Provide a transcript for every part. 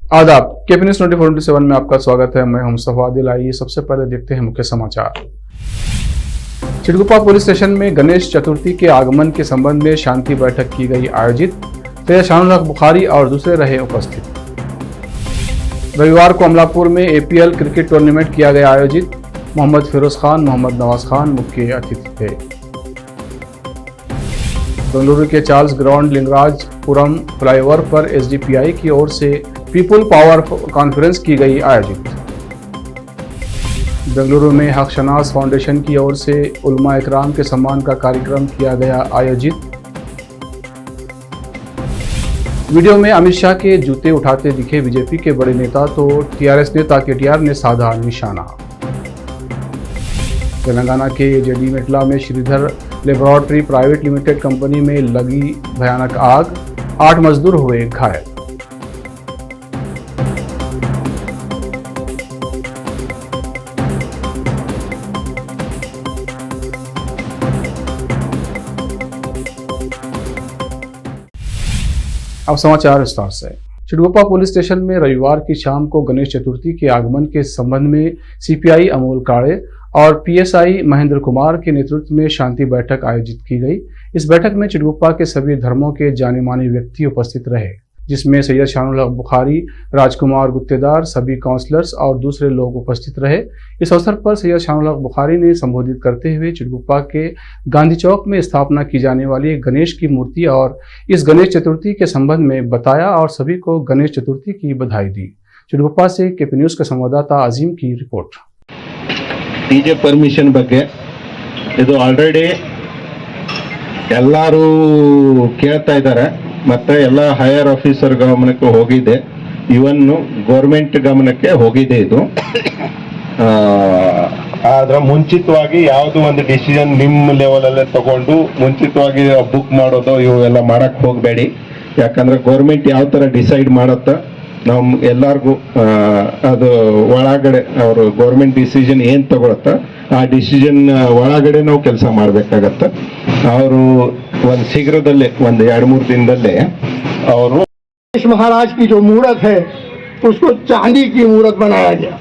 आदाब KP news 24/7 में आपका स्वागत है। मैं हूं सफादिल। आइए सबसे पहले देखते हैं मुख्य समाचार। चिड़गुप्पा पुलिस स्टेशन में गणेश चतुर्थी के आगमन के संबंध में शांति बैठक की गई आयोजित। सैयद शानुल हक बुखारी और दूसरे रहे उपस्थित। रविवार को अमलापुर में APL क्रिकेट टूर्नामेंट किया गया आयोजित। मोहम्मद फिरोज खान, मोहम्मद नवाज खान मुख्य अतिथि थे। बेंगलुरु के चार्ल्स ग्राउंड लिंगराजपुरम फ्लाईओवर पर SDPI की ओर से पीपुल पावर कॉन्फ्रेंस की गई आयोजित। बेंगलुरु में हक शनास फाउंडेशन की ओर से उलमा इकराम के सम्मान का कार्यक्रम किया गया आयोजित। वीडियो में अमित शाह के जूते उठाते दिखे BJP के बड़े नेता तो TRS नेता KTR ने साधा निशाना। तेलंगाना के JD मेटला में Sridhar laboratory private limited company में लगी भयानक आग, 8 मजदूर हुए घायल। अब समाचार विस्तार से। चिड़गुप्पा पुलिस स्टेशन में रविवार की शाम को गणेश चतुर्थी के आगमन के संबंध में CPI अमोल काड़े और PSI महेंद्र कुमार के नेतृत्व में शांति बैठक आयोजित की गई। इस बैठक में चिड़गुप्पा के सभी धर्मों के जाने माने व्यक्ति उपस्थित रहे, जिसमें सैयद शानुल हक बुखारी, राजकुमार गुत्तेदार, सभी काउंसलर्स और दूसरे लोग उपस्थित रहे। इस अवसर पर सैयद शानुल हक बुखारी ने संबोधित करते हुए चिड़गुप्पा के गांधी चौक में स्थापना की जाने वाली गणेश की मूर्ति और इस गणेश चतुर्थी के संबंध में बताया और सभी को गणेश चतुर्थी की बधाई दी। चिड़गुप्पा से KP न्यूज के संवाददाता अजीम की रिपोर्ट। DJ परमिशन ಬಗ್ಗೆ ಇದು ಆಲ್ರೆಡಿ ಎಲ್ಲರೂ ಕೇಳ್ತಾ ಇದ್ದಾರೆ ಮತ್ತೆ ಎಲ್ಲ ಹೈಯರ್ ಆಫೀಸರ್ ಗಮನಕ್ಕೆ ಹೋಗಿದೆ, ಇವನ್ ಗೌರ್ಮೆಂಟ್ ಗಮನಕ್ಕೆ ಹೋಗಿದೆ। ಇದು ಆದ್ರೆ ಮುಂಚಿತವಾಗಿ ಯಾವುದೋ ಒಂದು ಡಿಸಿಷನ್ ನಿಮ್ಮ ಲೆವೆಲ್ ಅಲ್ಲೇ ತಗೊಂಡು ಮುಂಚಿತವಾಗಿ ಬುಕ್ ಮಾಡೋದು ಇವೆಲ್ಲ ಮಾಡಕ್ ಹೋಗಬೇಡಿ। ಯಾಕಂದ್ರೆ ಗೌರ್ಮೆಂಟ್ ಯಾವ ತರ ಡಿಸೈಡ್ ಮಾಡುತ್ತಾ ನಮ್ ಎಲ್ಲಾರ್ಗೂ ಅದು ಒಳಗಡೆ ಅವರು ಗೌರ್ಮೆಂಟ್ ಡಿಸಿಷನ್ ಏನ್ ತಗೊಳುತ್ತ ಆ ಡಿಸಿಷನ್ ಒಳಗಡೆ ನಾವು ಕೆಲಸ ಮಾಡ್ಬೇಕಾಗತ್ತೆ। ಅವರು ಒಂದು शीघ्रದಲ್ಲೇ ಒಂದು 2-3 ದಿನದಲ್ಲೇ ಅವರು महाराज की जो मूर्त है उसको चांदी की मूर्त बनाया गया।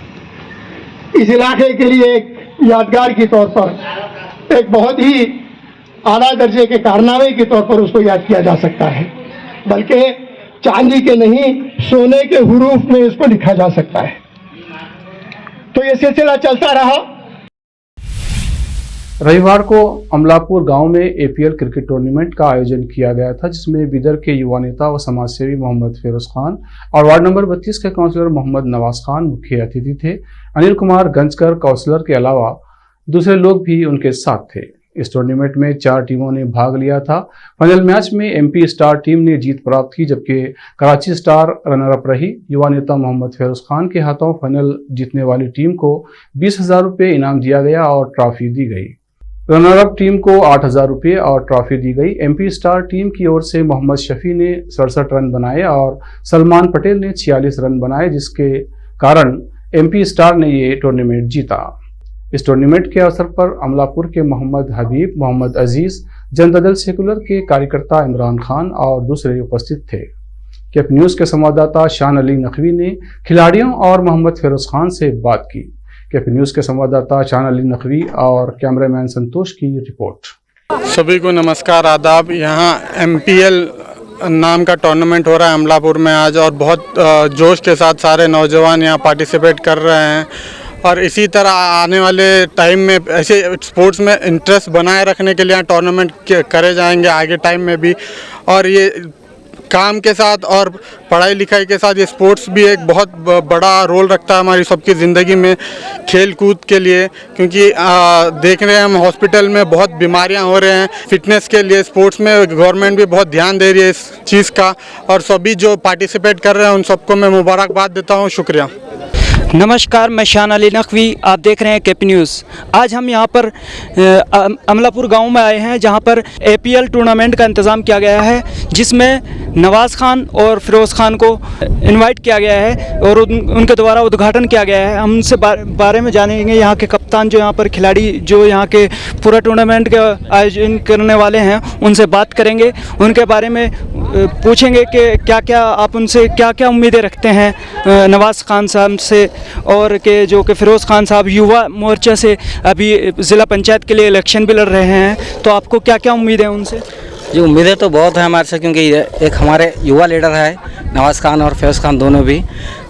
इस इलाके के लिए एक यादगार के तौर पर, एक बहुत ही आला दर्जे के कारनामे के तौर पर उसको याद किया जा सकता है। बल्कि चांदी के नहीं, सोने के हुरूफ में इसको लिखा जा सकता है। तो ये सिलसिला चलता रहा। रविवार को अमलापुर गांव में APL क्रिकेट टूर्नामेंट का आयोजन किया गया था, जिसमें बिदर के युवा नेता व समाजसेवी मोहम्मद फिरोज खान और वार्ड नंबर 32 के काउंसलर मोहम्मद नवाज खान मुख्य अतिथि थे। अनिल कुमार गंजकर काउंसलर के अलावा दूसरे लोग भी उनके साथ थे। इस टूर्नामेंट में 4 टीमों ने भाग लिया था। फाइनल मैच में MP स्टार टीम ने जीत प्राप्त की, जबकि कराची स्टार रनर अप रही। युवा नेता मोहम्मद फिरोज खान के हाथों फाइनल जीतने वाली टीम को 20,000 रुपये इनाम दिया गया और ट्रॉफी दी गई। रनर अप टीम को 8,000 रुपये और ट्रॉफी दी गई। MP स्टार टीम की ओर से मोहम्मद शफी ने 67 रन बनाए और सलमान पटेल ने 46 रन बनाए, जिसके कारण MP स्टार ने ये टूर्नामेंट जीता। इस टूर्नामेंट के अवसर पर अमलापुर के मोहम्मद हबीब, मोहम्मद अजीज, जनता दल सेकुलर के कार्यकर्ता इमरान खान और दूसरे उपस्थित थे। KP न्यूज के संवाददाता शान अली नकवी ने खिलाड़ियों और मोहम्मद फिरोज खान से बात की। KP न्यूज के संवाददाता शान अली नकवी और कैमरामैन संतोष की रिपोर्ट। सभी को नमस्कार, आदाब। यहाँ MPL नाम का टूर्नामेंट हो रहा है अमलापुर में आज, और बहुत जोश के साथ सारे नौजवान यहाँ पार्टिसिपेट कर रहे हैं। और इसी तरह आने वाले टाइम में ऐसे स्पोर्ट्स में इंटरेस्ट बनाए रखने के लिए यहाँ टूर्नामेंट करे जाएंगे आगे टाइम में भी। और ये काम के साथ और पढ़ाई लिखाई के साथ ये स्पोर्ट्स भी एक बहुत बड़ा रोल रखता है हमारी सबकी ज़िंदगी में, खेल कूद के लिए। क्योंकि देख रहे हैं हम हॉस्पिटल में बहुत बीमारियां हो रहे हैं, फिटनेस के लिए स्पोर्ट्स में गवर्नमेंट भी बहुत ध्यान दे रही है इस चीज़ का। और सभी जो पार्टिसिपेट कर रहे हैं उन सबको मैं मुबारकबाद देता हूँ। शुक्रिया। नमस्कार, मैं शान अली नकवी, आप देख रहे हैं केपी न्यूज़। आज हम यहाँ पर अमलापुर गांव में आए हैं जहाँ पर APL टूर्नामेंट का इंतज़ाम किया गया है, जिसमें नवाज़ खान और फिरोज़ खान को इनवाइट किया गया है और उनके द्वारा उद्घाटन किया गया है। हम उनसे बारे में जानेंगे, यहाँ के कप्तान जो यहाँ पर खिलाड़ी जो यहाँ के पूरा टूर्नामेंट का आयोजन करने वाले हैं उनसे बात करेंगे, उनके बारे में पूछेंगे कि क्या क्या आप उनसे क्या क्या उम्मीदें रखते हैं नवाज़ खान साहब से, और कि जो कि फिरोज़ खान साहब युवा मोर्चा से अभी ज़िला पंचायत के लिए इलेक्शन भी लड़ रहे हैं, तो आपको क्या क्या उम्मीद है उनसे? जी, उम्मीदें तो बहुत है हमारे से, क्योंकि एक हमारे युवा लीडर है नवाज़ खान और फिरोज़ खान दोनों भी,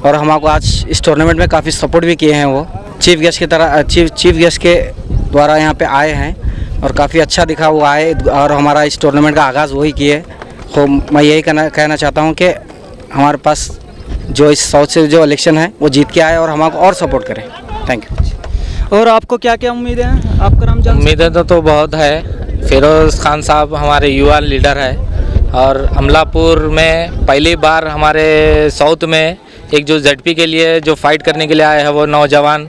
और हमको आज इस टूर्नामेंट में काफ़ी सपोर्ट भी किए हैं। वो चीफ गेस्ट की तरह चीफ गेस्ट के द्वारा यहाँ पे आए हैं और काफ़ी अच्छा दिखा वो आए, और हमारा इस टूर्नामेंट का आगाज़ वही किए। तो मैं यही कहना चाहता हूँ कि हमारे पास जो इस साउथ से जो इलेक्शन है वो जीत के आए और हमको और सपोर्ट करें। Thank you. और आपको क्या क्या उम्मीदें हैं? आपका नाम जान? उम्मीदें तो बहुत है। फिरोज़ खान साहब हमारे युवा लीडर है और अमलापुर में पहली बार हमारे साउथ में एक जो ZP के लिए जो फाइट करने के लिए आए हैं वो नौजवान,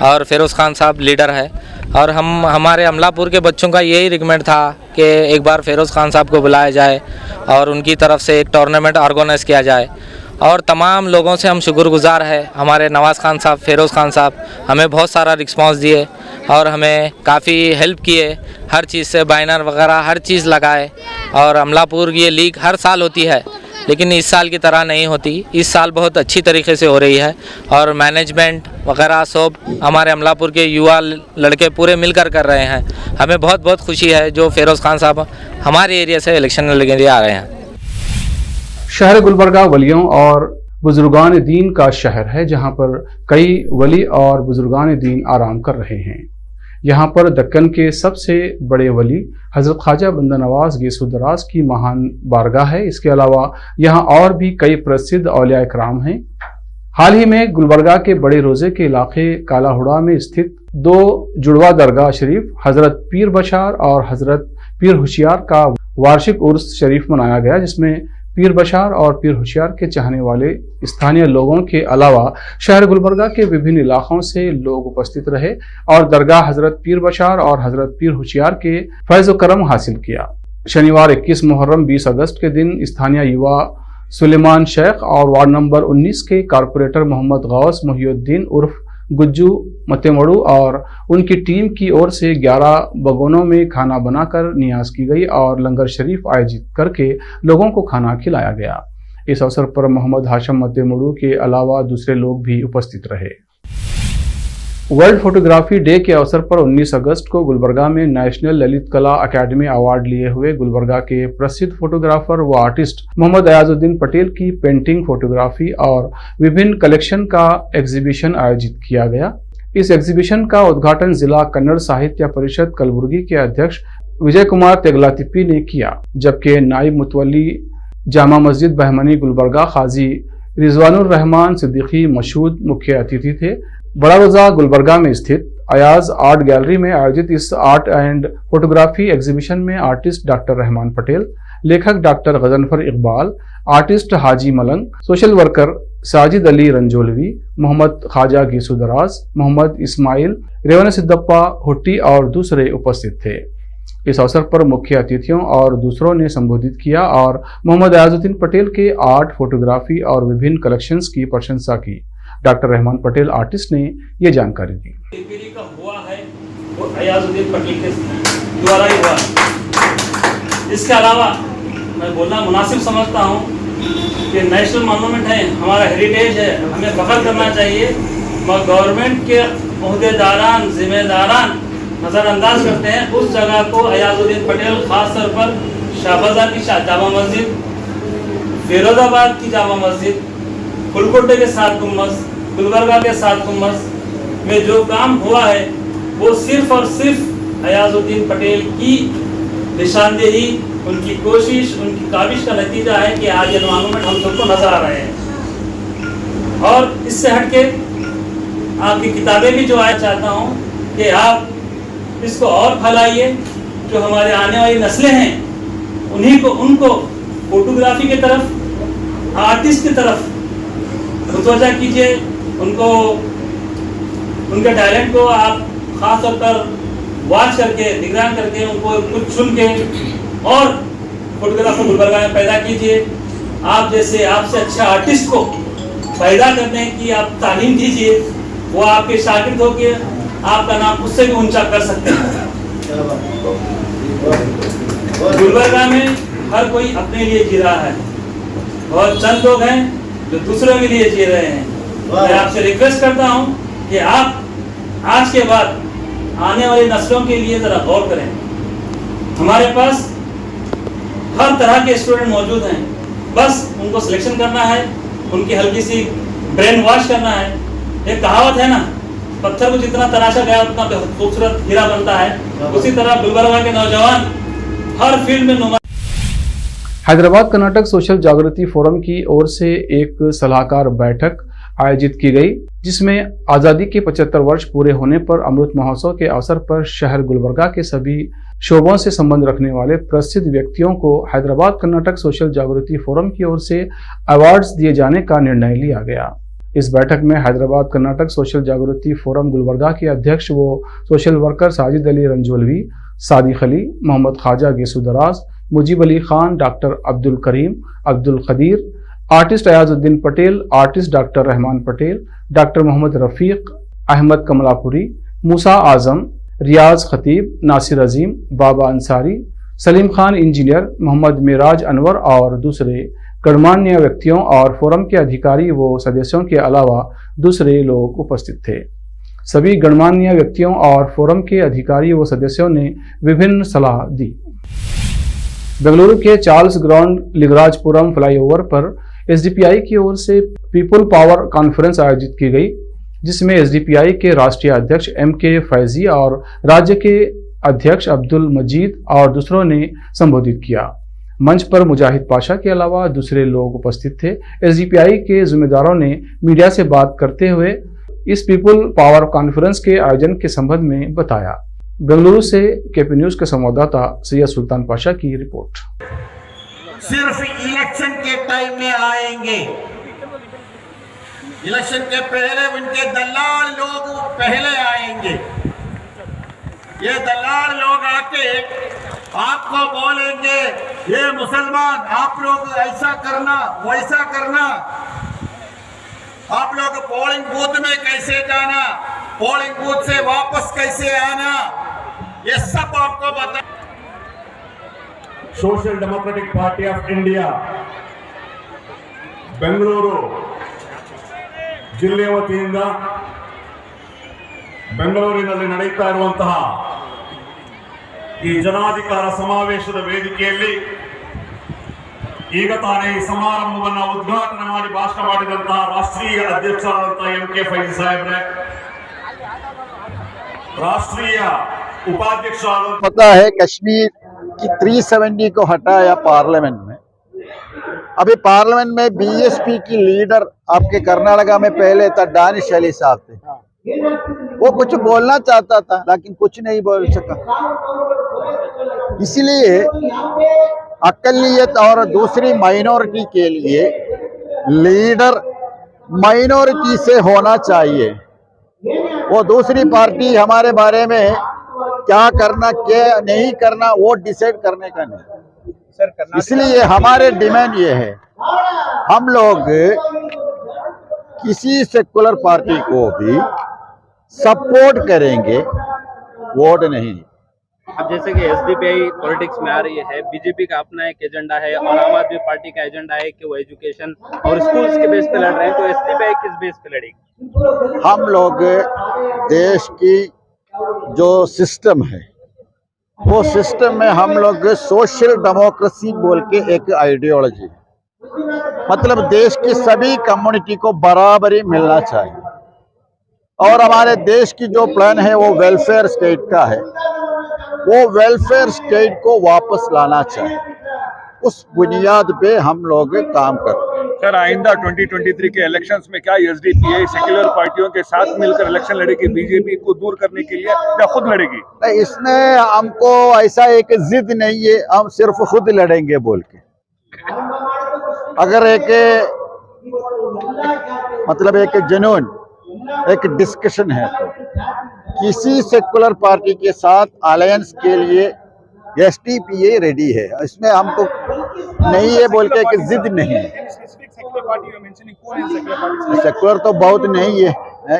और फिरोज़ खान साहब लीडर है। और हमारे अमलापुर के बच्चों का यही रिकमेंड था कि एक बार फिरोज़ खान साहब को बुलाया जाए और उनकी तरफ से एक टूर्नामेंट ऑर्गेनाइज़ किया जाए। और तमाम लोगों से हम शुक्रगुजार है। हमारे नवाज़ खान साहब, फिरोज़ खान साहब हमें बहुत सारा रिस्पांस दिए और हमें काफ़ी हेल्प किए, हर चीज़ से बैनर वगैरह हर चीज़ लगाए। और अमलापुर ये लीग हर साल होती है, लेकिन इस साल की तरह नहीं होती। इस साल बहुत अच्छी तरीके से हो रही है और मैनेजमेंट वगैरह सब हमारे अमलापुर के युवा लड़के पूरे मिलकर कर रहे हैं। हमें बहुत बहुत खुशी है जो फिरोज़ खान साहब हमारे एरिया से इलेक्शन लड़ने के लिए आ रहे हैं। शहर गुलबर्गा वलियों और बुजुर्गान दीन का शहर है, जहां पर कई वली और बुजुर्गान दीन आराम कर रहे हैं। यहाँ पर दक्कन के सबसे बड़े वली हज़रत ख्वाजा बंदा नवाज गीसुदराज की महान बारगाह है। इसके अलावा यहाँ और भी कई प्रसिद्ध औलिया इकराम हैं। हाल ही में गुलबर्गा के बड़े रोजे के इलाके कालाहुड़ा में स्थित दो जुड़वा दरगाह शरीफ हज़रत पीर बशार और हज़रत पीर होशियार का वार्षिक उर्स शरीफ मनाया गया, जिसमें पीर बशार और पीर होशियार के चाहने वाले स्थानीय लोगों के अलावा शहर गुलबर्गा के विभिन्न इलाकों से लोग उपस्थित रहे और दरगाह हजरत पीर बशार और हजरत पीर होशियार के फैज़ करम हासिल किया। शनिवार 21 मुहर्रम 20 अगस्त के दिन स्थानीय युवा सुलेमान शेख और वार्ड नंबर 19 के कारपोरेटर मोहम्मद गौस मोहिउद्दीन उर्फ गुज्जू मतेमड़ू और उनकी टीम की ओर से 11 बगोनों में खाना बनाकर नियाज की गई और लंगर शरीफ आयोजित करके लोगों को खाना खिलाया गया। इस अवसर पर मोहम्मद हाशिम मतेमड़ू के अलावा दूसरे लोग भी उपस्थित रहे। वर्ल्ड फोटोग्राफी डे के अवसर पर 19 अगस्त को गुलबर्गा में नेशनल ललित कला अकेडमी अवार्ड लिए हुए गुलबर्गा के प्रसिद्ध फोटोग्राफर व आर्टिस्ट मोहम्मद अयाजुद्दीन पटेल की पेंटिंग, फोटोग्राफी और विभिन्न कलेक्शन का एग्जीबिशन आयोजित किया गया। इस एग्जीबिशन का उद्घाटन जिला कन्नड़ साहित्य परिषद कलबुर्गी के अध्यक्ष विजय कुमार तेगलातिप्पी ने किया, जबकि नाइब मुतवल्ली जामा मस्जिद बहमनी गुलबर्गा खाजी रिजवानुर रहमान सिद्दीकी मशहूद मुख्य अतिथि थे। बड़ा रोजा गुलबर्गा में स्थित अयाज आर्ट गैलरी में आयोजित इस आर्ट एंड फोटोग्राफी एग्जीबिशन में आर्टिस्ट डॉक्टर रहमान पटेल, लेखक doctor Ghazanfar Iqbal, artist Haji Malang, social worker Sajid Ali Ranjolvi, Mohammed Khwaja Gesudaraz, Mohammed Ismail, Revan Siddappa Hutti और दूसरे उपस्थित थे। इस अवसर पर मुख्य अतिथियों और दूसरों ने संबोधित किया और मोहम्मद अयाजुद्दीन पटेल के आर्ट, फोटोग्राफी और विभिन्न कलेक्शंस की प्रशंसा की। डॉक्टर रहमान पटेल आर्टिस्ट ने ये जानकारी दी। पीढ़ी का हुआ है वो अयाजुद्दीन पटेल के द्वारा ही हुआ। इसके अलावा मैं बोलना मुनासिब समझता हूँ कि नेशनल मॉन्यूमेंट है, हमारा हेरिटेज है, हमें फख्र करना चाहिए। मगर गवर्नमेंट के ओहदेदारान, जिम्मेदारान नज़रअंदाज करते हैं उस जगह को। अयाजुद्दीन पटेल खास तौर पर शाहबाजा की जामा मस्जिद, फिरोजाबाद की जामा मस्जिद, फुलकोटे के 7 गुम्बद, गुलबर्गा के 7 गुम्बद में जो काम हुआ है वो सिर्फ और सिर्फ अयाजुद्दीन पटेल की निशानदेही, उनकी कोशिश, उनकी काविश का नतीजा है कि आज ये मॉन्यूमेंट हम सबको नजर आ रहे हैं। और इससे हटके आपकी किताबें भी जो आया चाहता हूँ कि आप इसको और फैलाइए। जो हमारे आने वाली नस्लें हैं उनको फोटोग्राफी की तरफ, आर्टिस्ट की तरफ मुतवज्जा कीजिए, उनको उनके टैलेंट को आप खास तौर पर वॉच करके, निगरान करके, उनको कुछ चुन के और फोटोग्राफर गुलबर्गा में पैदा कीजिए। आप जैसे आपसे अच्छा आर्टिस्ट को पैदा करने की आप तालीम दीजिए, वो आपके शागिर्द होके आपका नाम उससे भी ऊंचा कर सकते हैं। गुलबर्गा में हर कोई अपने लिए जी रहा है, बहुत चंद लोग हैं जो दूसरों के लिए जी रहे हैं। मैं आपसे रिक्वेस्ट करता हूं कि आप आज के बाद आने वाली नस्लों के लिए जरा गौर करें। हमारे पास हर तरह के स्टूडेंट मौजूद हैं, बस उनको सिलेक्शन करना है, उनकी हल्की सी ब्रेन वॉश करना है। एक कहावत है ना, पत्थर को जितना तराशा गया उतना खूबसूरत हीरा बनता है। उसी तरह गुलबर्गा के नौजवान हर फील्ड में नुमाइश। हैदराबाद कर्नाटक सोशल जागृति फोरम की ओर से एक सलाहकार बैठक आयोजित की गई, जिसमें आज़ादी के 75 वर्ष पूरे होने पर अमृत महोत्सव के अवसर पर शहर गुलबर्गा के सभी शोबों से संबंध रखने वाले प्रसिद्ध व्यक्तियों को हैदराबाद कर्नाटक सोशल जागृति फोरम की ओर से अवार्ड्स दिए जाने का निर्णय लिया गया। इस बैठक में हैदराबाद कर्नाटक सोशल जागृति फोरम गुलबर्गा के अध्यक्ष व social worker Sajid Ali Ranjolvi, Sadiq Ali, Mohammed Khwaja Gesudaraz, Mujeeb Ali Khan, doctor Abdul Karim, Abdul Khadeer, artist Ayazuddin Patel, artist doctor Rahman Patel, doctor Mohammed Rafiq, Ahmed Kamalapuri, Moosa Azam, Riyaz Khateeb, Nasir Azeem, Baba Ansari, Salim Khan engineer, Mohammed Miraj Anwar और दूसरे गणमान्य व्यक्तियों और फोरम के अधिकारी व सदस्यों के अलावा दूसरे लोग उपस्थित थे। सभी गणमान्य व्यक्तियों और फोरम के अधिकारी व सदस्यों ने विभिन्न सलाह दी। बेंगलुरु के चार्ल्स ग्राउंड लिंगराजपुरम फ्लाईओवर पर एसडीपीआई की ओर से पीपल पावर कॉन्फ्रेंस आयोजित की गई, जिसमें एसडीपीआई के राष्ट्रीय अध्यक्ष एमके फैजी और राज्य के अध्यक्ष अब्दुल मजीद और दूसरों ने संबोधित किया। मंच पर मुजाहिद पाशा के अलावा दूसरे लोग उपस्थित थे। एसडीपीआई के जिम्मेदारों ने मीडिया से बात करते हुए इस पीपल पावर कॉन्फ्रेंस के आयोजन के संबंध में बताया। बेंगलुरु से केपी न्यूज के संवाददाता सैयद सुल्तान पाशा की रिपोर्ट। सिर्फ इलेक्शन के टाइम में आएंगे, इलेक्शन के पहले उनके दलाल लोग पहले आएंगे। ये दलाल लोग आके आपको बोलेंगे, ये मुसलमान आप लोग ऐसा करना वैसा करना, आप लोग पोलिंग बूथ में कैसे जाना, पोलिंग बूथ से वापस कैसे आना, ये सब आपको बता। Social democratic party of India Bengaluru ಜಿಲ್ಲೆಯ ವತಿಯಿಂದ ಬೆಂಗಳೂರಿನಲ್ಲಿ ನಡೆಯುತ್ತಾ ಇರುವಂತಹ ಈ ಜನಾಧಿಕಾರ ಸಮಾವೇಶದ ವೇದಿಕೆಯಲ್ಲಿ ಈಗ ತಾನೇ ಈ ಸಮಾರಂಭವನ್ನು ಉದ್ಘಾಟನೆ ಮಾಡಿ ಭಾಷಣ ಮಾಡಿದಂತಹ ರಾಷ್ಟ್ರೀಯ ಅಧ್ಯಕ್ಷರಾದಂತಹ ಎಂಕೆ ಫೈಜಿ ಸಾಹೇಬ್ರೆ, ರಾಷ್ಟ್ರೀಯ उपाध्यक्ष। पता है कश्मीर की 370 को हटाया पार्लियामेंट में। अभी पार्लियामेंट में बीएसपी की लीडर आपके कर्नाटका में पहले था दानिश अली साहब थे। वो कुछ बोलना चाहता था लेकिन कुछ नहीं बोल सका। इसलिए अकलियत और दूसरी माइनॉरिटी के लिए लीडर माइनॉरिटी से होना चाहिए। वो दूसरी पार्टी हमारे बारे में क्या करना क्या नहीं करना वो डिसाइड करने का नहीं। इसलिए हमारे डिमांड ये है, हम लोग किसी सेकुलर पार्टी को भी सपोर्ट करेंगे, वोट नहीं। अब जैसे कि एसडीपीआई पॉलिटिक्स में आ रही है, बीजेपी का अपना एक एजेंडा है और आम आदमी पार्टी का एजेंडा है कि वो एजुकेशन और स्कूल्स के बेस पे लड़ रहे हैं, तो एसडीपीआई किस बेस पे लड़ेगी? हम लोग देश की जो सिस्टम है वो सिस्टम में हम लोग सोशल डेमोक्रेसी बोल के एक आइडियोलॉजी, मतलब देश की सभी कम्युनिटी को बराबरी मिलना चाहिए। और हमारे देश की जो प्लान है वो वेलफेयर स्टेट का है, वो वेलफेयर स्टेट को वापस लाना चाहिए। उस बुनियाद पे हम लोग काम करते हैं। सर, आइंदा 2023 के इलेक्शंस में क्या एसडीपीआई सेक्युलर पार्टियों के साथ मिलकर इलेक्शन लड़ेगी, बीजेपी को दूर करने के लिए, या खुद लड़ेगी? नहीं, इसमें हमको ऐसा एक जिद नहीं है, हम सिर्फ खुद लड़ेंगे बोल के। अगर एक मतलब एक जुनून एक डिस्कशन है तो किसी सेकुलर पार्टी के साथ अलायंस के लिए एसडीपीआई रेडी है। इसमें हमको नहीं है बोल के एक जिद नहीं है। सेकुलर तो बहुत नहीं है,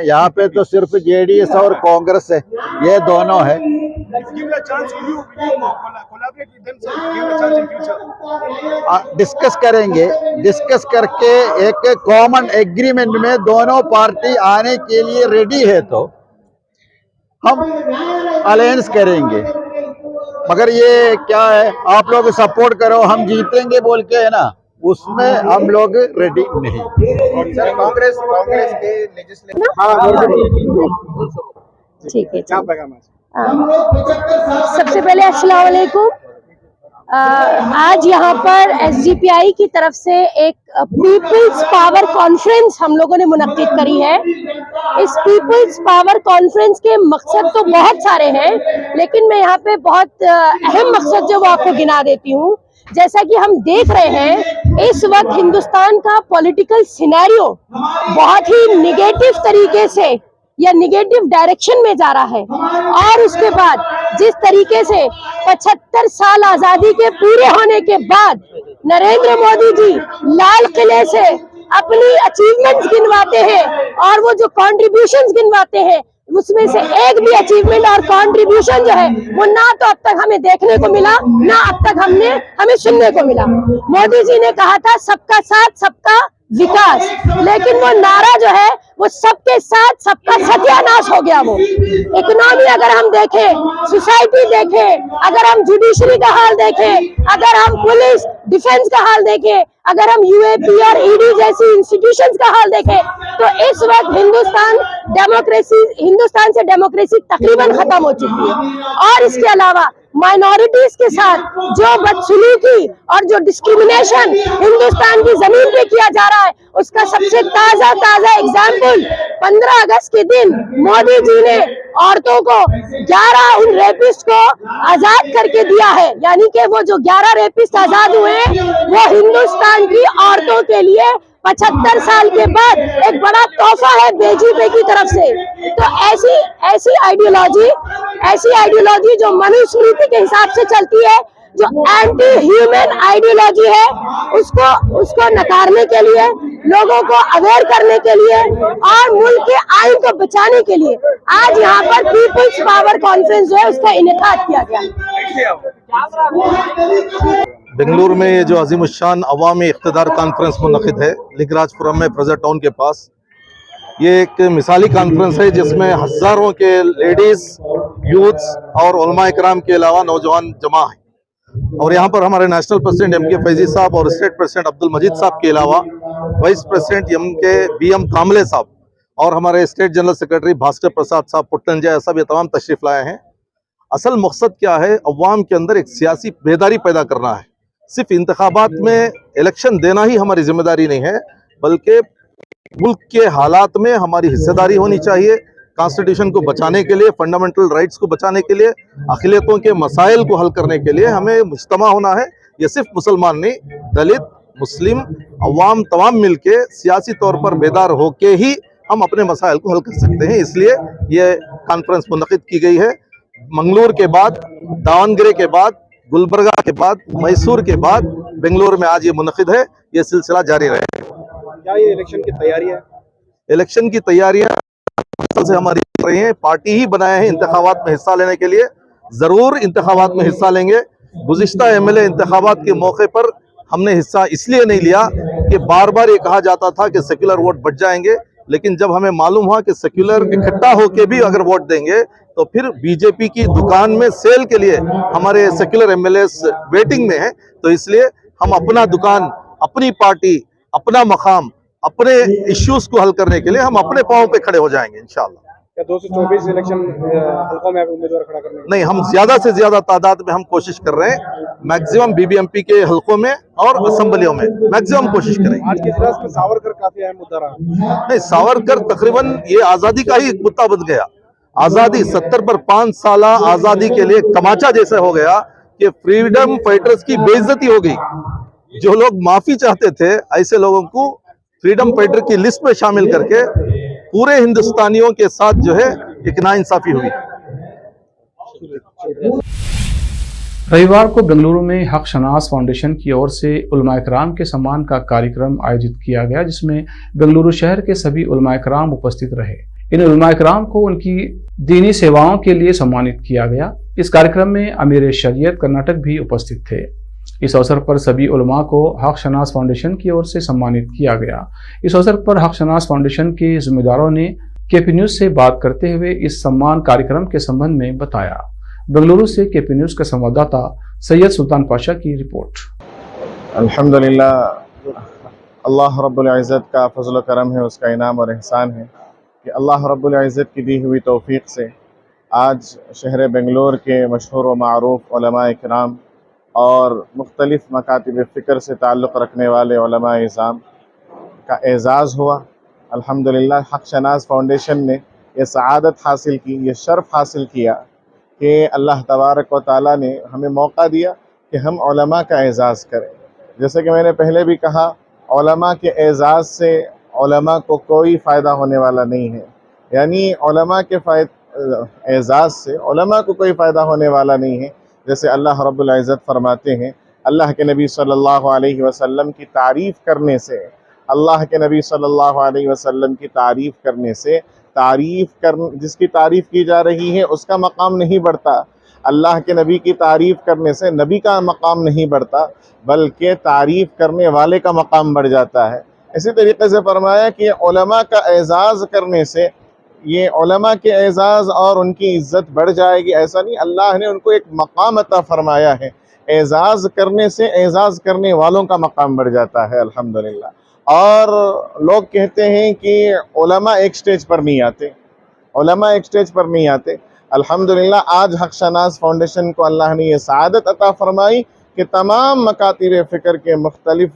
यहाँ पे तो सिर्फ जेडीएस और कांग्रेस है, ये दोनों है। डिस्कस करेंगे, डिस्कस करके एक कॉमन एग्रीमेंट में दोनों पार्टी आने के लिए रेडी है तो हम अलायंस करेंगे। मगर ये क्या है, आप लोग सपोर्ट करो हम जीतेंगे बोल के है ना, उसमें हम लोग रेडी नहीं। कांग्रेस के लेजिस्लेटिव ठीक है, सबसे पहले अस्सलाम वालेकुम। आज यहाँ पर एसडीपीआई की तरफ से एक पीपल्स पावर कॉन्फ्रेंस हम लोगों ने मुनक्किद करी है। इस पीपल्स पावर कॉन्फ्रेंस के मकसद तो बहुत सारे हैं, लेकिन मैं यहाँ पे बहुत अहम मकसद जो वो आपको गिना देती हूँ। जैसा कि हम देख रहे हैं इस वक्त हिंदुस्तान का पॉलिटिकल सिनेरियो बहुत ही निगेटिव तरीके से या निगेटिव डायरेक्शन में जा रहा है, और उसके बाद जिस तरीके से 75 साल आजादी के पूरे होने के बाद नरेंद्र मोदी जी लाल किले से अपनी अचीवमेंट्स गिनवाते हैं और वो जो कॉन्ट्रीब्यूशंस गिनवाते हैं उसमें से एक भी अचीवमेंट और कंट्रीब्यूशन जो है वो ना तो अब तक हमें देखने को मिला, ना अब तक हमें सुनने को मिला। मोदी जी ने कहा था सबका साथ सबका विकास, लेकिन वो नारा जो है वो सबके साथ सबका सत्यानाश हो गया। वो इकोनॉमी अगर हम देखें, सोसाइटी देखें, अगर हम जुडिशरी का हाल देखें, अगर हम पुलिस डिफेंस का हाल देखें, अगर हम यूएपी और ईडी जैसी इंस्टीट्यूशंस का हाल देखें, तो इस वक्त हिंदुस्तान से डेमोक्रेसी तकरीबन खत्म हो चुकी है। और इसके अलावा माइनॉरिटीज के साथ जो बदसलूकी और जो डिस्क्रिमिनेशन हिंदुस्तान की जमीन पे किया जा रहा है, उसका सबसे ताजा एग्जाम्पल 15 अगस्त के दिन मोदी जी ने औरतों को 11 उन रेपिस्ट को आजाद करके दिया है। यानी कि वो जो 11 रेपिस्ट आजाद हुए वो हिंदुस्तान की औरतों के लिए 75 साल के बाद एक बड़ा तोहफा है बीजेपी की तरफ से। तो ऐसी आइडियोलॉजी जो मनुस्मृति के हिसाब से चलती है, जो एंटी ह्यूमन आइडियोलॉजी है, उसको नकारने के लिए, लोगों को अवेयर करने के लिए और मुल्क के आइन को बचाने के लिए आज यहाँ पर पीपल्स पावर कॉन्फ्रेंस जो है उसका इनेकाद किया गया। बेंगलुरु में ये जो अजीमुशान अवामी इख्तिदार कॉन्फ्रेंस मुनक़िद है लिंगराजपुरम में फ्रेजर टाउन के पास, ये एक मिसाली कॉन्फ्रेंस है जिसमें हज़ारों के लेडीज़, यूथ्स और उलमा इकराम के अलावा नौजवान जमा है। और यहाँ पर हमारे नेशनल प्रेसिडेंट एम.के. फैजी साहब और स्टेट प्रेसिडेंट अब्दुल मजीद साहब के अलावा वाइस प्रेसिडेंट एम.के. बी.एम. कामले साहब और हमारे स्टेट जनरल सेक्रेटरी भास्कर प्रसाद साहब पुट्टनजा सब ये तमाम तशरीफ लाए हैं। असल मकसद क्या है, अवाम के अंदर एक सियासी बेदारी पैदा करना है। सिर्फ इंतखाबात में इलेक्शन देना ही हमारी जिम्मेदारी नहीं है, बल्कि मुल्क के हालात में हमारी हिस्सेदारी होनी चाहिए। कॉन्स्टिट्यूशन को बचाने के लिए, फंडामेंटल राइट्स को बचाने के लिए, अक़लियतों के मसाइल को हल करने के लिए हमें मुज्तमा होना है। ये सिर्फ मुसलमान नहीं, दलित, मुस्लिम, अवाम तमाम मिल के सियासी तौर पर बेदार होके ही हम अपने मसाइल को हल कर सकते हैं। इसलिए ये कॉन्फ्रेंस मुनक़िद की गई है। मंगलूर के बाद, दावनगिरी के बाद, गुलबर्गा के बाद, मैसूर के बाद बेंगलुरु में आज ये मुनक़िद है। ये सिलसिला जारी रहेगा। क्या ये इलेक्शन की तैयारी है? इलेक्शन की तैयारियां से हमारी चल रही हैं। पार्टी ही बनाए हैं इंतखाबात में हिस्सा लेने के लिए, जरूर इंतखाबात में हिस्सा लेंगे। गुज़िश्ता एमएलए इंतखाबात के मौके पर हमने हिस्सा इसलिए नहीं लिया कि बार बार ये कहा जाता था कि सेक्युलर वोट बढ़ जाएंगे, लेकिन जब हमें मालूम हुआ कि सेक्युलर इकट्ठा होके भी अगर वोट देंगे तो फिर बीजेपी की दुकान में सेल के लिए हमारे सेक्युलर एमएलएस वेटिंग में है, तो इसलिए हम अपना दुकान, अपनी पार्टी, अपना मकाम, अपने इश्यूज को हल करने के लिए हम अपने पांव पे खड़े हो जाएंगे इंशाल्लाह। क्या 224 इलेक्शन हल्कों में उम्मीदवार खड़ा करने? नहीं, हम ज्यादा से ज्यादा तादाद में हम कोशिश कर रहे हैं, मैक्सिमम बीबीएमपी के हल्कों में और असेंबलियों में मैक्सिमम कोशिश करेंगे। आज के इजलास में सावरकर काफी अहम मुद्दा रहा। नहीं, सावरकर तकरीबन ये आजादी का ही मुद्दा बन गया। आजादी 70 पर 5 साल आजादी के लिए तमाचा जैसे हो गया कि फ्रीडम फाइटर्स की बेइज्जती हो गई। जो लोग माफी चाहते थे, ऐसे लोगों को फ्रीडम फाइटर की लिस्ट में शामिल करके पूरे हिंदुस्तानियों के साथ जो है एक नाइंसाफ़ी हुई। रविवार को बेंगलुरु में हक शनास फाउंडेशन की ओर से उलमा इकराम के सम्मान का कार्यक्रम आयोजित किया गया, जिसमें बेंगलुरु शहर के सभी उलमा इकराम उपस्थित रहे। इन उलमा इकराम को उनकी दीनी सेवाओं के लिए सम्मानित किया गया। इस कार्यक्रम में अमीर शरीयत कर्नाटक भी उपस्थित थे। इस अवसर पर सभी उलमा को हक शनास फाउंडेशन की ओर से सम्मानित किया गया। इस अवसर पर हक शनास फाउंडेशन के जिम्मेदारों ने केपी न्यूज से बात करते हुए इस सम्मान कार्यक्रम के संबंध में बताया। बेंगलुरु से केपी न्यूज के संवाददाता सैयद सुल्तान पाशा की रिपोर्ट। अल्हम्दुलिल्लाह, अल्लाह रब्बुल इज़्ज़त का फजल करम है, उसका इनाम और एहसान है कि अल्लाह रब्बुल इज़्ज़त की दी हुई तौफीक से आज शहर बेंगलोर के मशहूर व मारूफ उलमा इकराम और मुख्तलिफ मकातिब फ़िक्र से ताल्लुक़ रखने वाले उलमा इज़ाम का एज़ाज़ हुआ। अल्हम्दुलिल्लाह, हक शनास फाउंडेशन ने ये सआदत हासिल की, ये शर्फ़ हासिल किया कि अल्लाह तबारक व तआला ने हमें मौका दिया कि हम उलमा का एज़ाज़ करें। जैसे कि मैंने पहले भी कहा, उलमा के एज़ाज़ से उलमा को कोई फ़ायदा होने वाला नहीं है, यानी उलमा के एज़ाज़ से उलमा को कोई फ़ायदा होने वाला नहीं है। जैसे अल्लाह रब्बुल इज़्ज़त फरमाते हैं, अल्लाह के नबी सल्लल्लाहु अलैहि वसल्लम की तारीफ़ करने से, अल्लाह के नबी सल्लल्लाहु अलैहि वसल्लम की तारीफ़ करने से जिसकी तारीफ़ की जा रही है उसका मकाम नहीं बढ़ता। अल्लाह के नबी की तारीफ़ करने से नबी का मकाम नहीं बढ़ता, बल्कि तारीफ़ करने वाले का मकाम बढ़ जाता है। इसी तरीके से फरमाया कि उलमा का एज़ाज़ करने से ये उलमा के एज़ाज़ और उनकी इज़्ज़त बढ़ जाएगी। ऐसा नहीं, अल्लाह ने उनको एक मकाम अता फरमाया है। एज़ाज़ करने से एज़ाज़ करने वालों का मकाम बढ़ जाता है, अल्हम्दुलिल्लाह। और लोग कहते हैं कि उलमा एक स्टेज पर नहीं आते, उलमा एक स्टेज पर नहीं आते। अल्हम्दुलिल्लाह, आज हक शनास फाउंडेशन को अल्लाह ने ये सआदत अता फरमाई कि तमाम मकातिब फ़िक्र के मुख्तलिफ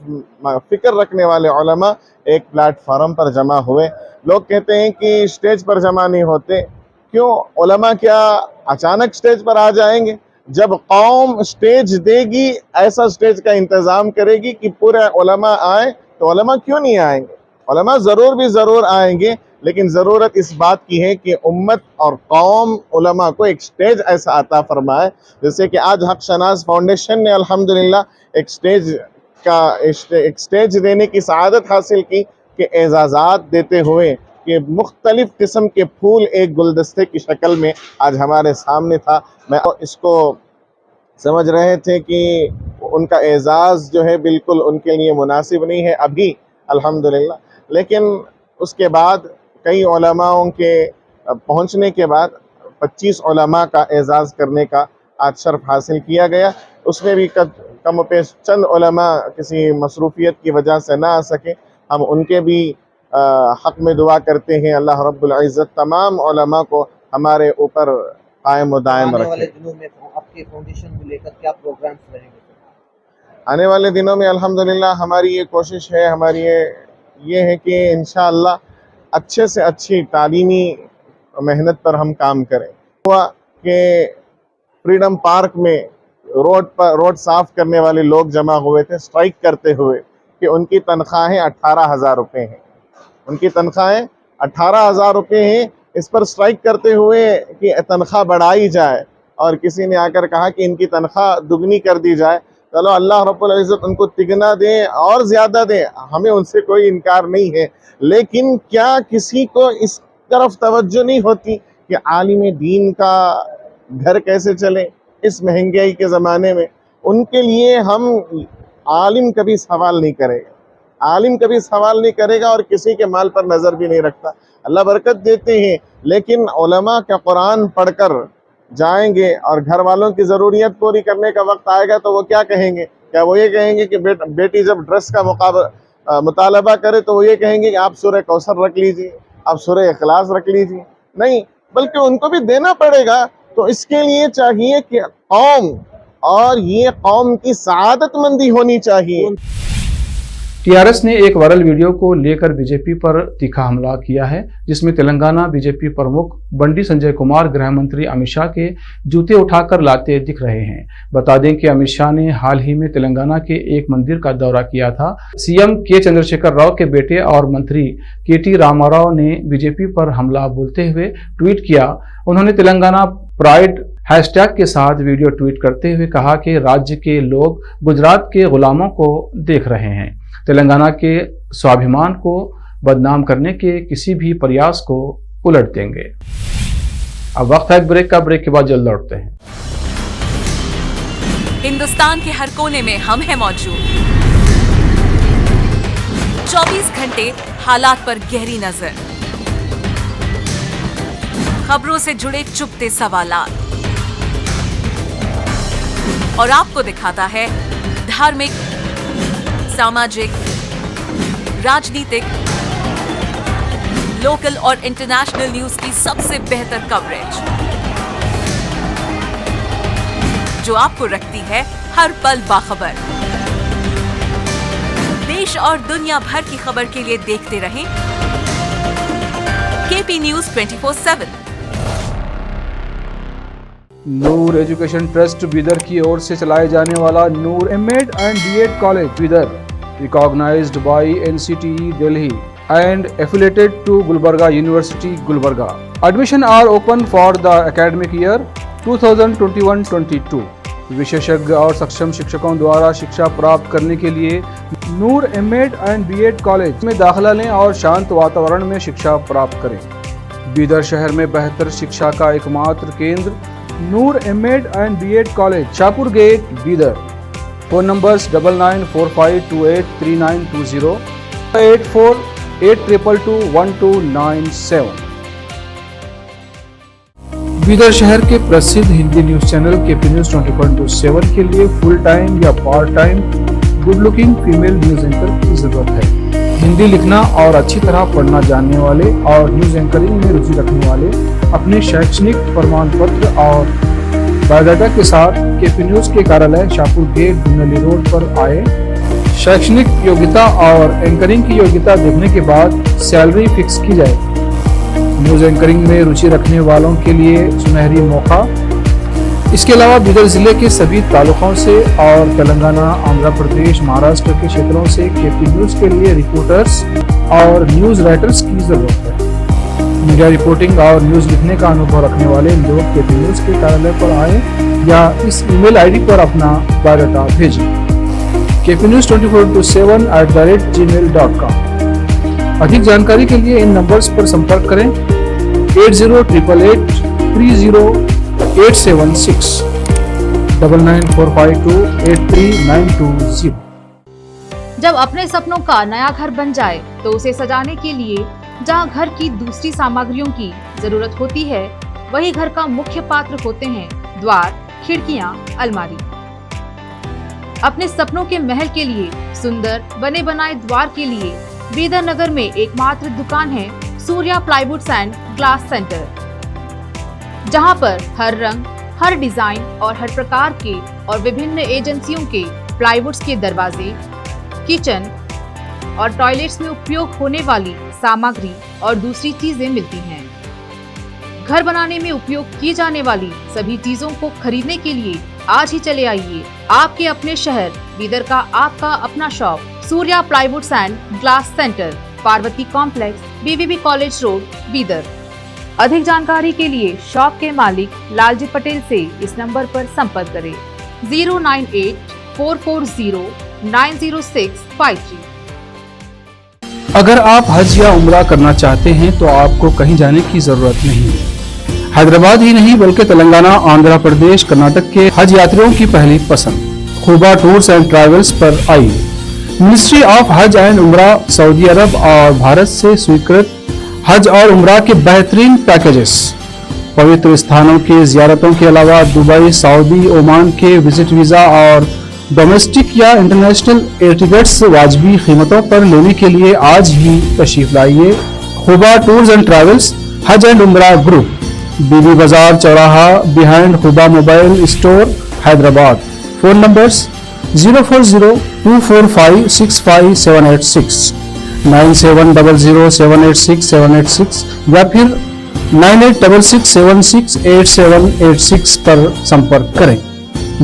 फ़िक्र रखने वाले उलमा एक प्लेटफार्म पर जमा हुए। लोग कहते हैं कि स्टेज पर जमा नहीं होते, क्यों? उलमा क्या अचानक स्टेज पर आ जाएंगे? जब कौम स्टेज देगी, ऐसा स्टेज का इंतज़ाम करेगी कि पूरे उलमा आए, तो उलमा क्यों नहीं आएंगे? उलमा ज़रूर आएंगे, लेकिन ज़रूरत इस बात की है कि उम्मत और कौम उलमा को एक स्टेज ऐसा अता फरमाए। जैसे कि आज हक शनास फाउंडेशन ने अल्हम्दुलिल्लाह एक स्टेज देने की सआदत हासिल की कि एजाज़ात देते हुए कि मुख्तलिफ़ किस्म के फूल एक गुलदस्ते की शक्ल में आज हमारे सामने था। मैं इसको समझ रहे थे कि उनका एज़ाज़ जो है बिल्कुल उनके लिए मुनासिब नहीं है अभी, अल्हम्दुलिल्लाह। लेकिन उसके बाद कई उलमाओं के पहुंचने के बाद 25 उलमा का एज़ाज़ करने का आज शर्फ हासिल किया गया। उसमें भी कम पेश चंद उलमा किसी मसरूफियत की वजह से ना आ सके, हम उनके भी हक़ में दुआ करते हैं। अल्लाह रब्बुल इज़्ज़त तमाम उलमा को हमारे ऊपर कायम व दायम रखे। आपके फाउंडेशन को लेकर क्या प्रोग्राम्स रहेंगे? आने वाले दिनों में अल्हम्दुलिल्लाह हमारी ये कोशिश है, हमारी ये है कि इंशाअल्लाह अच्छे से अच्छी तालीमी मेहनत पर हम काम करें। हुआ कि फ्रीडम पार्क में रोड साफ़ करने वाले लोग जमा हुए थे स्ट्राइक करते हुए कि उनकी तनख्वाहें 18,000 रुपये हैं, उनकी तनख्वाहें 18,000 रुपये हैं। इस पर स्ट्राइक करते हुए कि तनख्वाह बढ़ाई जाए, और किसी ने आकर कहा कि इनकी तनख्वाह दुगनी कर दी जाए। चलो, अल्लाह रब्बुल इज़्ज़त उनको तिगना दे और ज़्यादा दे, हमें उनसे कोई इनकार नहीं है। लेकिन क्या किसी को इस तरफ तवज्जो नहीं होती कि आलिम दीन का घर कैसे चले इस महंगाई के ज़माने में? उनके लिए हम आलिम कभी सवाल नहीं करेगा, आलिम कभी सवाल नहीं करेगा और किसी के माल पर नज़र भी नहीं रखता। अल्लाह बरकत देते हैं, लेकिन उलमा का कुरान पढ़कर जाएंगे और घर वालों की ज़रूरियत पूरी करने का वक्त आएगा तो वो क्या कहेंगे? क्या वो ये कहेंगे कि बेटी जब ड्रेस का मुतालबा करे तो वो ये कहेंगे कि आप सूरह कौसर रख लीजिए, आप सूरह इखलास रख लीजिए? नहीं, बल्कि उनको भी देना पड़ेगा। तो इसके लिए चाहिए कि कौम, और ये कौम की सआदतमंदी होनी चाहिए। टीआरएस ने एक वायरल वीडियो को लेकर बीजेपी पर तीखा हमला किया है, जिसमें तेलंगाना बीजेपी प्रमुख बंडी संजय कुमार गृह मंत्री अमित शाह के जूते उठाकर लाते दिख रहे हैं। बता दें कि अमित शाह ने हाल ही में तेलंगाना के एक मंदिर का दौरा किया था। सीएम के चंद्रशेखर राव के बेटे और मंत्री केटी रामाराव ने बीजेपी पर हमला बोलते हुए ट्वीट किया। उन्होंने तेलंगाना प्राइड हैशटैग के साथ वीडियो ट्वीट करते हुए कहा कि राज्य के लोग गुजरात के गुलामों को देख रहे हैं। तेलंगाना के स्वाभिमान को बदनाम करने के किसी भी प्रयास को उलट देंगे। अब वक्त है एक ब्रेक का। ब्रेक के बाद जल्द लौटते हैं। हिंदुस्तान के हर कोने में हम हैं मौजूद। 24 घंटे हालात पर गहरी नजर, खबरों से जुड़े चुपते सवालात और आपको दिखाता है धार्मिक, सामाजिक, राजनीतिक, लोकल और इंटरनेशनल न्यूज की सबसे बेहतर कवरेज, जो आपको रखती है हर पल बाखबर। देश और दुनिया भर की खबर के लिए देखते रहें KP news 24/7। Noor education trust Bidar की ओर से चलाए जाने वाला Noor MEd and BEd college Bidar, recognized by NCTE Delhi and affiliated to Gulbarga University, Gulbarga. Admission are open for the academic year 2021-22. विशेषज्ञ और सक्षम शिक्षकों द्वारा शिक्षा प्राप्त करने के लिए नूर एमएड एंड बीएड कॉलेज में दाखिला लें और शांत वातावरण में शिक्षा प्राप्त करें। बीदर शहर में बेहतर शिक्षा का एकमात्र केंद्र Noor MEd and BEd college, Shahpur gate, Bidar. Phone numbers 9945283920, 8482221297। Bidar शहर के प्रसिद्ध Hindi news channel KP news 24/7 के लिए फुल टाइम या part time good looking female news anchor की जरूरत है। हिंदी लिखना और अच्छी तरह पढ़ना जानने वाले और न्यूज एंकरिंग में रुचि रखने वाले अपने शैक्षणिक प्रमाण पत्र और बायोडाटा के साथ केपी न्यूज के कार्यालय शाहपुर गेट, धुंधली रोड पर आए। शैक्षणिक योग्यता और एंकरिंग की योग्यता देखने के बाद सैलरी फिक्स की जाए। न्यूज एंकरिंग में रुचि रखने वालों के लिए सुनहरी मौका। इसके अलावा बीदर जिले के सभी तालुकों से और तेलंगाना, आंध्र प्रदेश, महाराष्ट्र के क्षेत्रों से केपी न्यूज के लिए रिपोर्टर्स और न्यूज राइटर्स की जरूरत है। मीडिया रिपोर्टिंग और न्यूज लिखने का अनुभव रखने वाले लोग केपी न्यूज के कार्यालय पर आए या इस ईमेल आईडी पर अपना बायोडाटा भेजें। kpnews24/7@gmail.com। अधिक जानकारी के लिए इन नंबर्स पर संपर्क करें 8088300876, 9945283920। जब अपने सपनों का नया घर बन जाए तो उसे सजाने के लिए जहां घर की दूसरी सामग्रियों की जरूरत होती है, वही घर का मुख्य पात्र होते हैं द्वार, खिड़कियां, अलमारी। अपने सपनों के महल के लिए सुंदर बने बनाए द्वार के लिए बीदर नगर में एकमात्र दुकान है Surya plywoods and glass centre, जहां पर हर रंग, हर डिजाइन और हर प्रकार के और विभिन्न एजेंसियों के प्लाईवुड्स के दरवाजे, किचन और टॉयलेट्स में उपयोग होने वाली सामग्री और दूसरी चीजें मिलती हैं। घर बनाने में उपयोग की जाने वाली सभी चीजों को खरीदने के लिए आज ही चले आइए आपके अपने शहर बीदर का आपका अपना shop Surya plywoods and glass centre, Parvati complex, BVB college road, Bidar. अधिक जानकारी के लिए शॉप के मालिक लालजी पटेल से इस नंबर पर संपर्क करें 09844090653। अगर आप हज या उम्रा करना चाहते हैं तो आपको कहीं जाने की जरूरत नहीं है। हैदराबाद ही नहीं बल्कि तेलंगाना, आंध्र प्रदेश, कर्नाटक के हज यात्रियों की पहली पसंद खुबा टूर्स एंड ट्रैवल्स पर आइए। मिनिस्ट्री ऑफ हज एंड उम्रा, सऊदी अरब और भारत से स्वीकृत हज और उम्रा के बेहतरीन पैकेजेस, पवित्र स्थानों की जियारतों के अलावा दुबई, सऊदी, ओमान के विजिट वीजा और डोमेस्टिक या इंटरनेशनल एयर टिकट्स वाजबी कीमतों पर लेने के लिए आज ही तशरीफ लाइए। Khuba tours and travels, Hajj and Umrah group, Bibi Bazaar चौराहा, behind Khuba mobile store, Hyderabad. Phone numbers 04024565786 9700786786 या फिर 9866768786 पर संपर्क करें।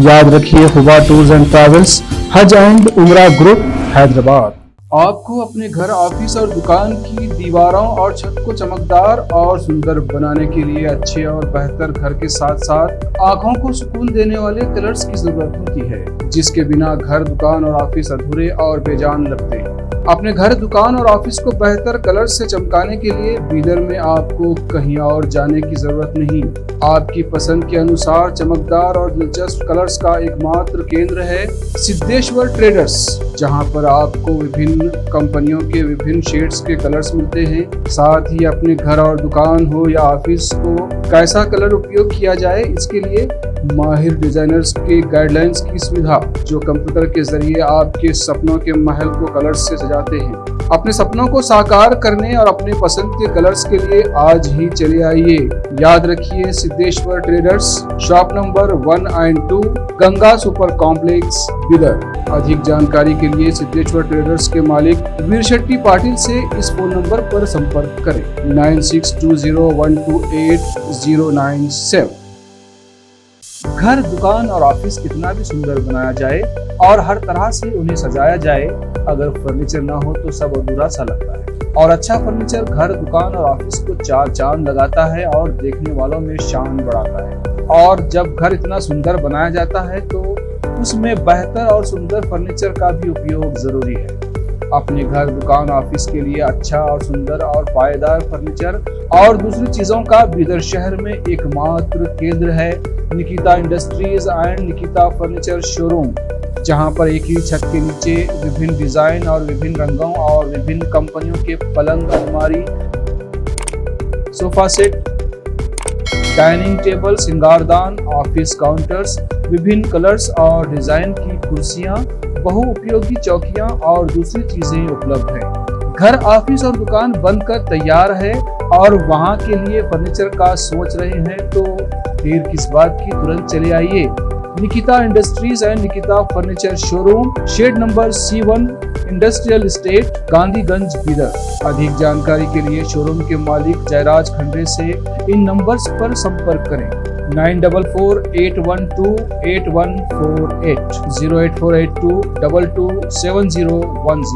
याद रखिए हुबा tours and travels, Hajj and Umrah group, Hyderabad. आपको अपने घर, ऑफिस और दुकान की दीवारों और छत को चमकदार और सुंदर बनाने के लिए अच्छे और बेहतर घर के साथ साथ आंखों को सुकून देने वाले कलर्स की जरूरत होती है, जिसके बिना घर, दुकान और ऑफिस अधूरे और बेजान लगते हैं। अपने घर, दुकान और ऑफिस को बेहतर कलर्स से चमकाने के लिए बीदर में आपको कहीं और जाने की जरूरत नहीं। आपकी पसंद के अनुसार चमकदार और दिलचस्प कलर्स का एकमात्र केंद्र है सिद्धेश्वर ट्रेडर्स, जहां पर आपको विभिन्न कंपनियों के विभिन्न शेड्स के कलर्स मिलते हैं। साथ ही अपने घर और दुकान हो या ऑफिस को कैसा कलर उपयोग किया जाए, इसके लिए माहिर डिजाइनर्स के गाइडलाइंस की सुविधा, जो कंप्यूटर के जरिए आपके सपनों के महल को कलर्स से सजाते हैं। अपने सपनों को साकार करने और अपने पसंद के कलर्स के लिए आज ही चले आइए। याद रखिए Siddheshwar traders, shop number 1 and 2, Ganga super complex, Bidar. अधिक जानकारी के लिए सिद्धेश्वर ट्रेडर्स के मालिक वीर शेट्टी पाटिल से इस फोन नंबर पर संपर्क करें 9620128097। घर, दुकान और ऑफिस कितना भी सुंदर बनाया जाए और हर तरह से उन्हें सजाया जाए, अगर फर्नीचर ना हो तो सब अधूरा सा लगता है। और अच्छा फर्नीचर घर, दुकान और ऑफिस को चार चांद लगाता है और देखने वालों में शान बढ़ाता है। और जब घर इतना सुंदर बनाया जाता है तो उसमें बेहतर और सुंदर फर्नीचर का भी उपयोग जरूरी है। अपने घर, दुकान, ऑफिस के लिए अच्छा और सुंदर और पायदार फर्नीचर और दूसरी चीजों का बीदर शहर में एकमात्र केंद्र है Nikita industries and Nikita furniture showroom, जहां पर एक ही छत के नीचे विभिन्न डिजाइन और विभिन्न रंगों और विभिन्न कंपनियों के पलंग, अलमारी, सोफा सेट, डाइनिंग टेबल, सिंगारदान, ऑफिस काउंटर्स, विभिन्न कलर्स और डिजाइन की कुर्सियां, बहुउपयोगी चौकियां और दूसरी चीजें उपलब्ध हैं। घर, ऑफिस और दुकान बनकर तैयार है और वहां के लिए फर्नीचर का सोच रहे हैं तो देर किस बात की, तुरंत चले आइए। Nikita industries and Nikita furniture showroom, shed number C1, industrial estate, Gandhiganj, Bidar. अधिक जानकारी के लिए शोरूम के मालिक जयराज खंडे से इन नंबर्स पर संपर्क करें 9448128148 08482227010।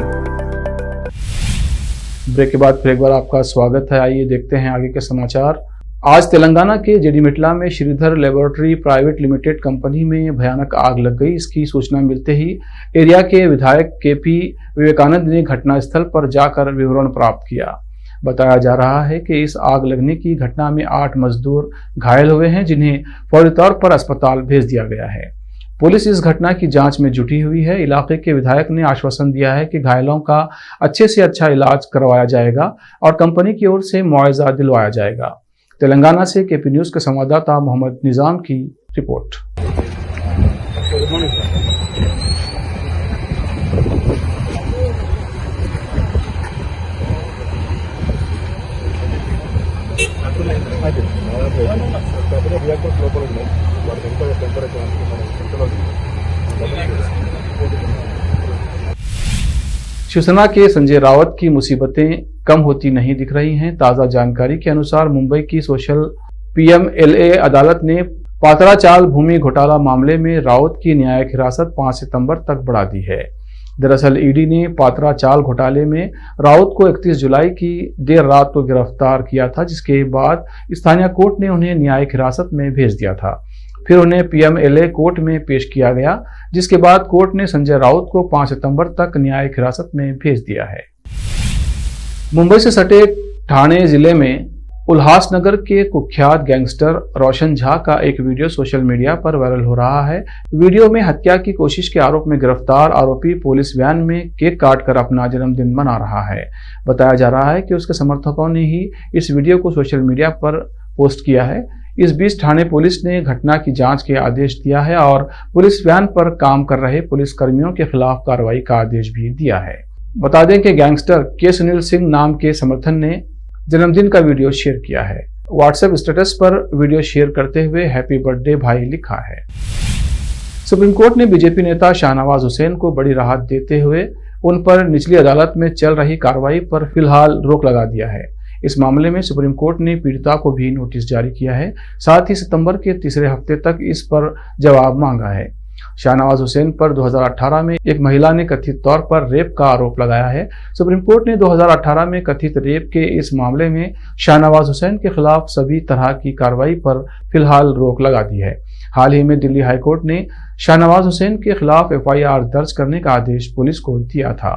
ब्रेक के बाद फिर एक बार आपका स्वागत है। आइए देखते हैं आगे के समाचार। आज तेलंगाना के जेडीमिटला में Sridhar laboratory private limited company में भयानक आग लग गई। इसकी सूचना मिलते ही एरिया के विधायक केपी विवेकानंद ने घटनास्थल पर जाकर विवरण प्राप्त किया। बताया जा रहा है कि इस आग लगने की घटना में 8 मजदूर घायल हुए हैं, जिन्हें फौरी तौर पर अस्पताल भेज दिया गया है। पुलिस इस घटना की जांच में जुटी हुई है। इलाके के विधायक ने आश्वासन दिया है कि घायलों का अच्छे से अच्छा इलाज करवाया जाएगा और कंपनी की ओर से मुआवजा दिलवाया जाएगा। तेलंगाना से केपी न्यूज के संवाददाता मोहम्मद निजाम की रिपोर्ट। शिवसेना के संजय रावत की मुसीबतें कम होती नहीं दिख रही हैं। ताजा जानकारी के अनुसार मुंबई की सोशल PMLA अदालत ने पात्रा चाल भूमि घोटाला मामले में रावत की न्यायिक हिरासत 5 सितंबर तक बढ़ा दी है। दरअसल ईडी ने पात्रा चाल घोटाले में रावत को 31 जुलाई की देर रात को गिरफ्तार किया था, जिसके बाद स्थानीय कोर्ट ने उन्हें न्यायिक हिरासत में भेज दिया था। फिर उन्हें PMLA कोर्ट में पेश किया गया, जिसके बाद कोर्ट ने संजय राउत को 5 सितंबर तक न्यायिक हिरासत में भेज दिया है। मुंबई से सटे ठाणे जिले में उल्हासनगर के कुख्यात गैंगस्टर रोशन झा का एक वीडियो सोशल मीडिया पर वायरल हो रहा है। वीडियो में हत्या की कोशिश के आरोप में गिरफ्तार आरोपी पुलिस वैन में केक काटकर अपना जन्मदिन मना रहा है। बताया जा रहा है कि उसके समर्थकों ने ही इस वीडियो को सोशल मीडिया पर पोस्ट किया है। इस बीच ठाणे पुलिस ने घटना की जांच के आदेश दिया है और पुलिस वैन पर काम कर रहे पुलिस कर्मियों के खिलाफ कार्रवाई का आदेश भी दिया है। बता दें कि गैंगस्टर के सुनील सिंह नाम के समर्थन ने जन्मदिन का वीडियो शेयर किया है। व्हाट्सएप स्टेटस पर वीडियो शेयर करते हुए हैप्पी बर्थडे भाई लिखा है। सुप्रीम कोर्ट ने बीजेपी नेता शाहनवाज हुसैन को बड़ी राहत देते हुए उन पर निचली अदालत में चल रही कार्रवाई पर फिलहाल रोक लगा दिया है। इस मामले में सुप्रीम कोर्ट ने पीड़िता को भी नोटिस जारी किया है। साथ ही सितंबर के तीसरे हफ्ते तक इस पर जवाब मांगा है। शाहनवाज हुसैन पर 2018 में एक महिला ने कथित तौर पर रेप का आरोप लगाया है। सुप्रीम कोर्ट ने 2018 में कथित रेप के इस मामले में शाहनवाज हुसैन के खिलाफ सभी तरह की कार्रवाई पर फिलहाल रोक लगा दी है। हाल ही में दिल्ली हाईकोर्ट ने शाहनवाज हुसैन के खिलाफ FIR दर्ज करने का आदेश पुलिस को दिया था।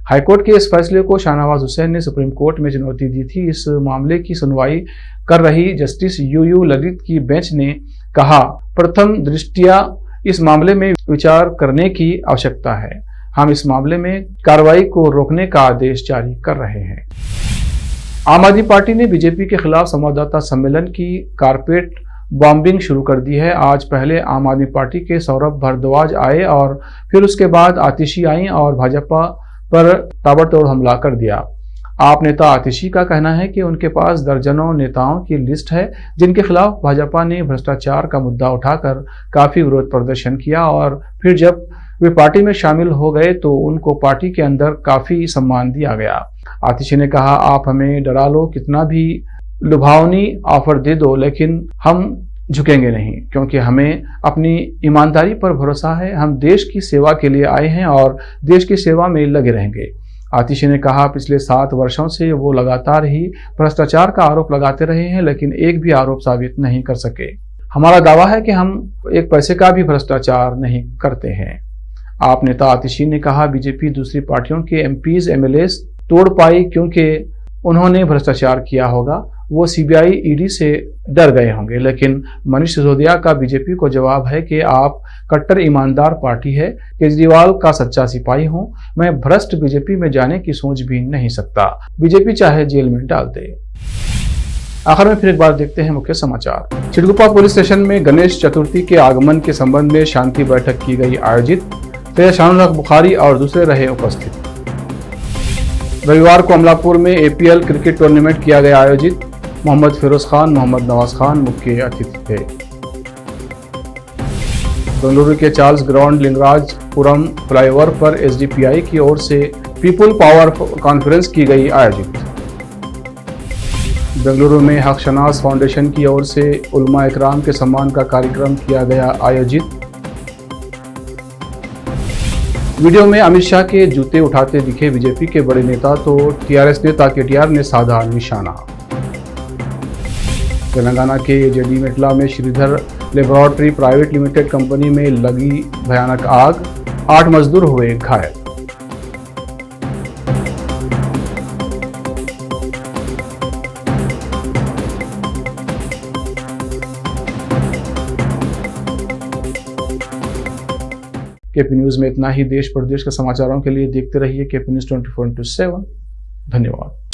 हाईकोर्ट के इस फैसले को शाहनवाज हुसैन ने सुप्रीम कोर्ट में चुनौती दी थी। इस मामले की सुनवाई कर रही जस्टिस UU ललित की बेंच ने कहा, प्रथम दृष्टया इस मामले में विचार करने की आवश्यकता है। हम इस मामले में कार्रवाई को रोकने का आदेश जारी कर रहे हैं। आम आदमी पार्टी ने बीजेपी के खिलाफ संवाददाता सम्मेलन की कारपेट बॉम्बिंग शुरू कर दी है। आज पहले आम आदमी पार्टी के सौरभ भारद्वाज आए और फिर उसके बाद आतिशी आई और भाजपा पर ताबड़तोड़ हमला कर दिया। आप नेता आतिशी का कहना है कि उनके पास दर्जनों नेताओं की लिस्ट है जिनके खिलाफ भाजपा ने भ्रष्टाचार का मुद्दा उठाकर काफी विरोध प्रदर्शन किया और फिर जब वे पार्टी में शामिल हो गए तो उनको पार्टी के अंदर काफी सम्मान दिया गया। आतिशी ने कहा, आप हमें डरा लो, कितना भी लुभावनी ऑफर दे दो, लेकिन हम झुकेंगे नहीं, क्योंकि हमें अपनी ईमानदारी पर भरोसा है। हम देश की सेवा के लिए आए हैं और देश की सेवा में लगे रहेंगे। आतिशी ने कहा, पिछले 7 वर्षों से वो लगातार ही भ्रष्टाचार का आरोप लगाते रहे हैं, लेकिन एक भी आरोप साबित नहीं कर सके। हमारा दावा है कि हम एक पैसे का भी भ्रष्टाचार नहीं करते हैं। आप नेता आतिशी ने कहा, बीजेपी दूसरी पार्टियों के MPs MLAs तोड़ पाई क्योंकि उन्होंने भ्रष्टाचार किया होगा। वो CBI ED से डर गए होंगे, लेकिन मनीष सिसोदिया का बीजेपी को जवाब है कि आप कट्टर ईमानदार पार्टी है। केजरीवाल का सच्चा सिपाही हूं। मैं भ्रष्ट बीजेपी में जाने की सोच भी नहीं सकता। बीजेपी चाहे जेल में डाल दे। आखिर में फिर एक बार देखते हैं मुख्य समाचार। चिड़गुप्पा पुलिस स्टेशन में गणेश चतुर्थी के आगमन के संबंध में शांति बैठक की गई आयोजित। सैयद शानुल हक बुखारी और दूसरे रहे उपस्थित। रविवार को अमलापुर में APL क्रिकेट टूर्नामेंट किया गया आयोजित। मोहम्मद फिरोज खान, मोहम्मद नवाज खान मुख्य अतिथि थे। बेंगलुरु के चार्ल्स ग्राउंड लिंगराजपुरम फ्लाईओवर पर SDPI की ओर से पीपुल पावर कॉन्फ्रेंस की गई आयोजित। बेंगलुरु में हक शनास फाउंडेशन की ओर से उलमा इकराम के सम्मान का कार्यक्रम किया गया आयोजित। वीडियो में अमित शाह के जूते उठाते दिखे बीजेपी के बड़े नेता तो TRS नेता KTR ने साधा निशाना। तेलंगाना के JD मेटला में Sridhar laboratory private limited company में लगी भयानक आग, 8 मजदूर हुए घायल। KP न्यूज में इतना ही। देश प्रदेश के समाचारों के लिए देखते रहिए KP न्यूज 24/7। धन्यवाद।